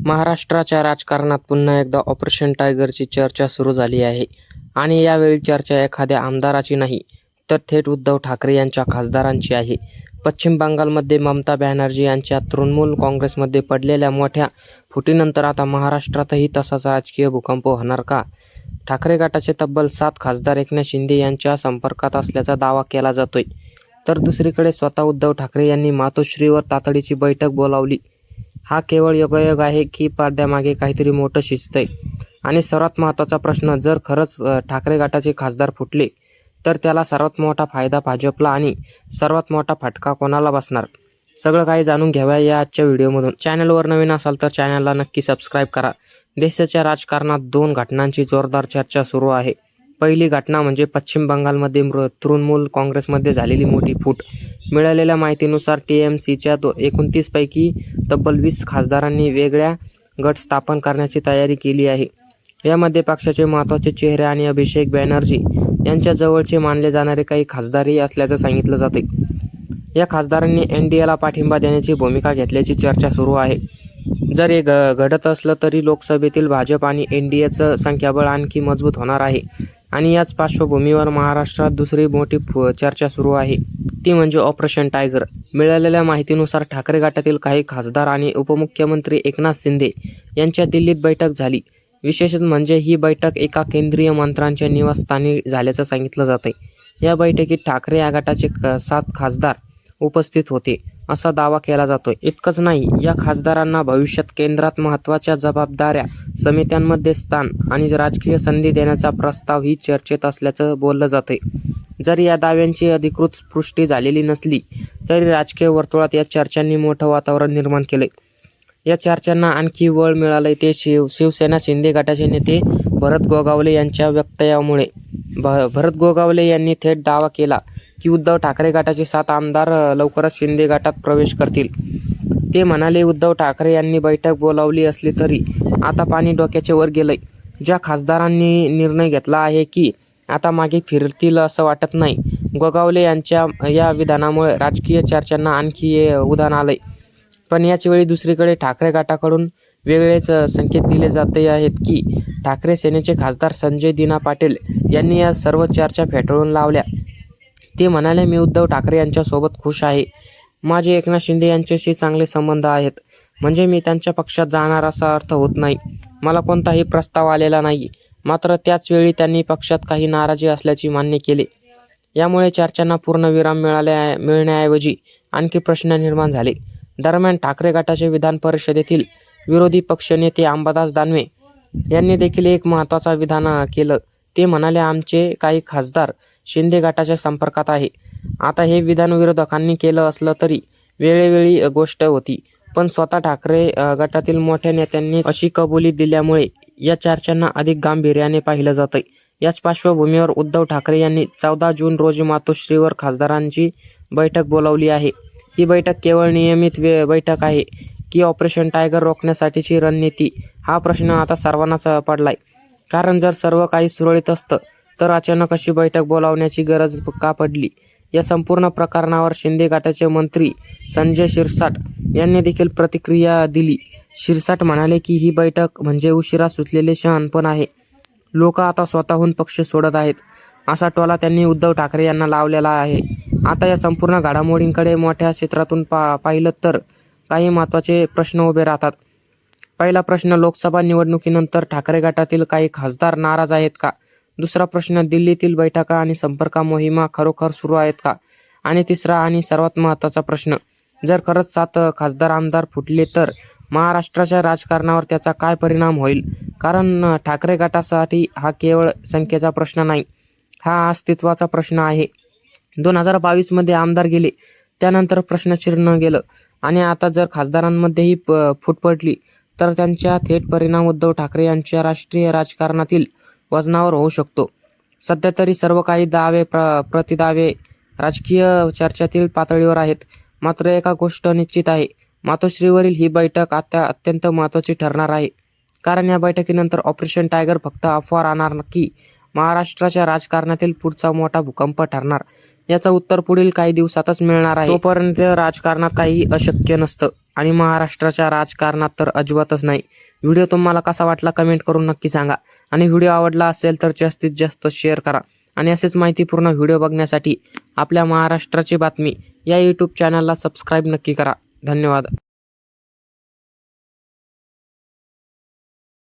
महाराष्ट्राच्या राजकारणात पुन्हा एकदा ऑपरेशन टायगरची चर्चा सुरू झाली आहे आणि यावेळी चर्चा एखाद्या आमदाराची नाही, तर थेट उद्धव ठाकरे यांच्या खासदारांची आहे. पश्चिम बंगालमध्ये ममता बॅनर्जी यांच्या तृणमूल काँग्रेसमध्ये पडलेल्या मोठ्या फुटीनंतर आता महाराष्ट्रातही तसाच राजकीय भूकंप होणार का? ठाकरे गटाचे तब्बल 7 खासदार एकनाथ शिंदे यांच्या संपर्कात असल्याचा दावा केला जातोय. तर दुसरीकडे स्वतः उद्धव ठाकरे यांनी मातोश्रीवर तातडीची बैठक बोलावली. हा केवळ योगायोग आहे की पडद्यामागे काहीतरी मोठं शिजतंय? आणि सर्वात महत्त्वाचा प्रश्न, जर खरंच ठाकरे गटाचे खासदार फुटले तर त्याला सर्वात मोठा फायदा भाजपला आणि सर्वात मोठा फटका कोणाला बसणार? सगळं काही जाणून घेऊया या आजच्या व्हिडिओमधून. चॅनलवर नवीन असाल तर चॅनलला नक्की सबस्क्राईब करा. देशाच्या राजकारणात 2 घटनांची जोरदार चर्चा सुरू आहे. पहिली घटना म्हणजे पश्चिम बंगालमध्ये तृणमूल काँग्रेसमध्ये झालेली मोठी फूट. मिळालेल्या माहितीनुसार TMCच्या 29 पैकी तब्बल 20 खासदारांनी वेगळ्या गट स्थापन करण्याची तयारी केली आहे. यामध्ये पक्षाचे महत्त्वाचे चेहरे आणि अभिषेक बॅनर्जी यांच्या जवळचे मानले जाणारे काही खासदारही असल्याचं सांगितलं जाते. या खासदारांनी NDAला पाठिंबा देण्याची भूमिका घेतल्याची चर्चा सुरू आहे. जर हे घडत असलं तरी लोकसभेतील भाजप आणि NDAचं संख्याबळ आणखी मजबूत होणार आहे. आणि याच पार्श्वभूमीवर महाराष्ट्रात दुसरी मोठी चर्चा सुरू आहे, ती म्हणजे ऑपरेशन टायगर. मिळालेल्या माहितीनुसार ठाकरे गटातील काही खासदार आणि उपमुख्यमंत्री एकनाथ शिंदे यांच्या दिल्लीत बैठक झाली. विशेष म्हणजे ही बैठक एका केंद्रीय मंत्र्यांच्या निवासस्थानी झाल्याचं सांगितलं जातंय. या बैठकीत ठाकरे या गटाचे 7 खासदार उपस्थित होते असा दावा केला जातोय. इतकंच नाही, या खासदारांना भविष्यात केंद्रात महत्त्वाच्या जबाबदाऱ्या, समित्यांमध्ये स्थान आणि राजकीय संधी देण्याचा प्रस्ताव ही चर्चेत असल्याचं बोललं जातंय. जरी या दाव्यांची अधिकृत पुष्टी झालेली नसली तरी राजकीय वर्तुळात या चर्चांनी मोठं वातावरण निर्माण केलंय. या चर्चांना आणखी बळ मिळालंय ते शिवसेना शिंदे गटाचे नेते भरत गोगावले यांच्या वक्तव्यामुळे. भरत गोगावले यांनी थेट दावा केला की उद्धव ठाकरे गटाचे 7 आमदार लवकरच शिंदे गटात प्रवेश करतील. ते म्हणाले, उद्धव ठाकरे यांनी बैठक बोलावली असली तरी आता पाणी डोक्याच्या वर गेलंय. ज्या खासदारांनी निर्णय घेतला आहे की आता मागे फिरतील असं वाटत नाही. गोगावले यांच्या या विधानामुळे राजकीय चर्चांना आणखी उधाण आलंय. पण याच वेळी दुसरीकडे ठाकरे गटाकडून वेगळेच संकेत दिले जाते आहेत की ठाकरे सेनेचे खासदार संजय दिना पाटील यांनी या सर्व चर्चा फेटाळून लावल्या. ते म्हणाले, मी उद्धव ठाकरे यांच्यासोबत खुश आहे. माझे एकनाथ शिंदे यांच्याशी चांगले संबंध आहेत. म्हणजे मी त्यांच्या पक्षात जाणार असा अर्थ होत नाही. मला कोणताही प्रस्ताव आलेला नाही. मात्र त्याच वेळी त्यांनी पक्षात काही नाराजी असल्याचे मान्य केले. यामुळे चर्चांना पूर्णविराम मिळण्याऐवजी आणखी प्रश्न निर्माण झाले. दरम्यान ठाकरे गटाचे विधान परिषदेतील विरोधी पक्षनेते अंबादास दानवे यांनी देखील एक महत्त्वाचं विधान केलं. ते म्हणाले, आमचे काही खासदार शिंदे गटाच्या संपर्कात आहे. आता हे विधान विरोधकांनी केलं असलं तरी वेळोवेळी गोष्ट होती, पण स्वतः ठाकरे गटातील मोठ्या नेत्यांनी अशी कबुली दिल्यामुळे या चर्चांना अधिक गांभीर्याने पाहिलं जातंय. याच पार्श्वभूमीवर उद्धव ठाकरे यांनी 14 जून रोजी मातोश्रीवर खासदारांची बैठक बोलावली आहे. ही बैठक केवळ नियमित बैठक आहे की ऑपरेशन टायगर रोखण्यासाठीची रणनीती? हा प्रश्न आता सर्वांनाच पडलाय. कारण जर सर्व काही सुरळीत असतं तर अचानक अशी बैठक बोलावण्याची गरज का पडली? या संपूर्ण प्रकरणावर शिंदे गटाचे मंत्री संजय शिरसाट यांनी देखील प्रतिक्रिया दिली. शिरसाट म्हणाले की ही बैठक म्हणजे उशिरा सुचलेले शहाणपण आहे. लोक आता स्वतःहून पक्ष सोडत आहेत, असा टोला त्यांनी उद्धव ठाकरे यांना लावलेला आहे. आता या संपूर्ण घडामोडींकडे मोठ्या क्षेत्रातून पाहिलं तर काही महत्त्वाचे प्रश्न उभे राहतात. पहिला प्रश्न, लोकसभा निवडणुकीनंतर ठाकरे गटातील काही खासदार नाराज आहेत का? दुसरा प्रश्न, दिल्लीतील बैठका आणि संपर्क मोहिमा खरोखर सुरू आहेत का? आणि तिसरा आणि सर्वात महत्त्वाचा प्रश्न, जर खरंच 7 खासदार आमदार फुटले तर महाराष्ट्राच्या राजकारणावर त्याचा काय परिणाम होईल? कारण ठाकरे गटासाठी हा केवळ संख्येचा प्रश्न नाही, हा अस्तित्वाचा प्रश्न आहे. 2022 आमदार गेले, त्यानंतर प्रश्नचिन्ह गेलं आणि आता जर खासदारांमध्येही फूट पडली तर त्यांचा थेट परिणाम उद्धव ठाकरे यांच्या राष्ट्रीय राजकारणातील वजनावर होऊ शकतो. सध्या तरी सर्व काही दावे प्रतिदावे राजकीय चर्चेतील पातळीवर आहेत. मात्र एका गोष्ट निश्चित आहे, मातोश्रीवरील ही बैठक आता अत्यंत महत्त्वाची ठरणार आहे. कारण या बैठकीनंतर ऑपरेशन टायगर फक्त अफवा राहणार की महाराष्ट्राच्या राजकारणातील पुढचा मोठा भूकंप ठरणार. याचं उत्तर पुढील काही दिवसातच मिळणार आहे. तोपर्यंत राजकारणात काही अशक्य नसतं आणि महाराष्ट्राच्या राजकारणात तर अजिबातच नाही. व्हिडिओ तुम्हाला कसा वाटला कमेंट करून नक्की सांगा आणि व्हिडिओ आवडला असेल तर जास्तीत जास्त शेअर करा आणि असेच माहितीपूर्ण व्हिडिओ बघण्यासाठी आपल्या महाराष्ट्राची बातमी या यूट्यूब चॅनलला सबस्क्राईब नक्की करा. धन्यवाद.